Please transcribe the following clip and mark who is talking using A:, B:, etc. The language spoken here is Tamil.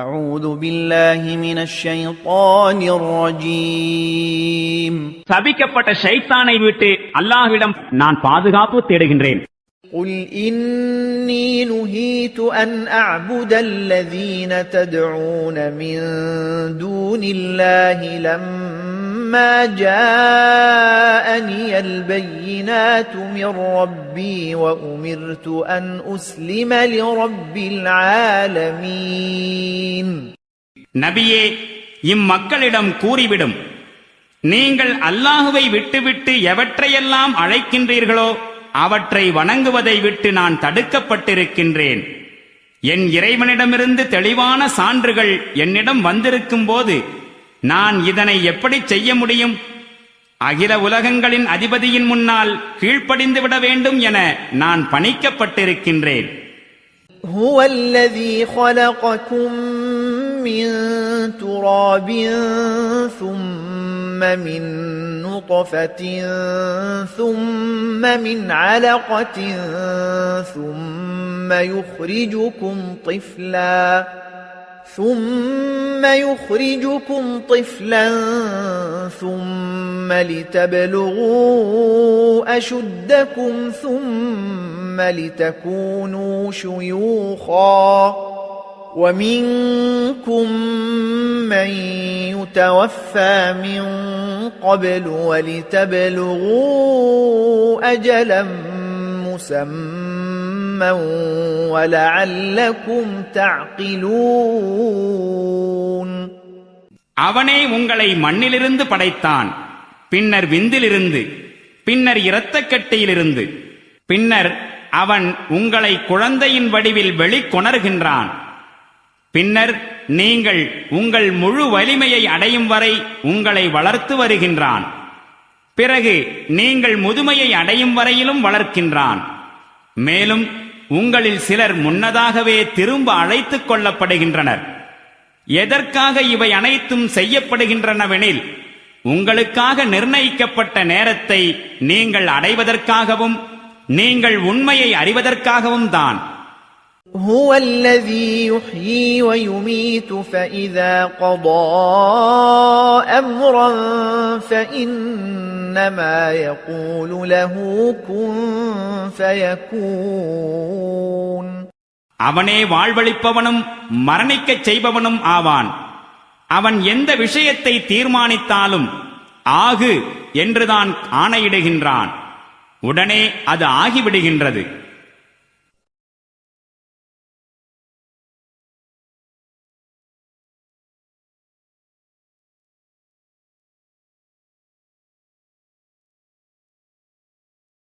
A: أعوذ بالله من الشيطان الرجيم
B: சபிக்கப்பட்ட ஷைத்தானை விட்டு அல்லாஹ்விடம் நான் பாதுகாப்பு தேடுகின்றேன்.
A: قل إني نهيت أن أعبد الذين تدعون من دون الله لما جاءني البينات من ربي وأمرت أن أسلم لرب العالمين.
B: நபியே, இம்மக்களிடம் கூறிவிடும், நீங்கள் அல்லாஹுவை விட்டுவிட்டு எவற்றையெல்லாம் அழைக்கின்றீர்களோ அவற்றை வணங்குவதை விட்டு நான் தடுக்கப்பட்டிருக்கின்றேன். என் இறைவனிடமிருந்து தெளிவான சான்றுகள் என்னிடம் வந்திருக்கும் போது நான் இதனை எப்படி செய்ய முடியும்? அகில உலகங்களின் அதிபதியின் முன்னால் கீழ்ப்படிந்து விட வேண்டும் என நான் பணிக்கப்பட்டிருக்கின்றேன்.
A: هو الذي خلقكم من تراب ثم من نطفة ثم من علقة ثم يخرجكم طفلا ثم لتبلغوا أشدكم ثم لتكونوا شيوخا ومنكم من يتوفى من قبل ولتبلغوا أجلا مسمى ولعلكم تعقلون.
B: அவனே உங்களை மண்ணிலிருந்து படைத்தான், பின்னர் விந்திலிருந்து, பின்னர் இரத்தக்கட்டியிலிருந்து, பின்னர் அவன் உங்களை குழந்தையின் வடிவில் வெளிக்கொணர்கின்றான். பின்னர் நீங்கள் உங்கள் முழு வலிமையை அடையும் வரை உங்களை வளர்த்து வருகின்றான். பிறகு நீங்கள் முதுமையை அடையும் வரையிலும் வளர்க்கின்றான். மேலும் உங்களில் சிலர் முன்னதாகவே திரும்ப அழைத்துக் கொள்ளப்படுகின்றனர். எதற்காக இவை அனைத்தும் செய்யப்படுகின்றனவெனில், உங்களுக்காக நிர்ணயிக்கப்பட்ட நேரத்தை நீங்கள் அடைவதற்காகவும் நீங்கள் உண்மையை அறிவதற்காகவும் தான்.
A: هو الذي يحيي ويميت فإذا قضى أمرا فإنما يقول له كن فيكون.
B: அவனே வாழ்வளிப்பவனும் மரணிக்கச் செய்பவனும் ஆவான். அவன் எந்த விஷயத்தை தீர்மானித்தாலும் ஆகு என்றுதான் ஆணையிடுகின்றான். உடனே அது ஆகிவிடுகின்றது.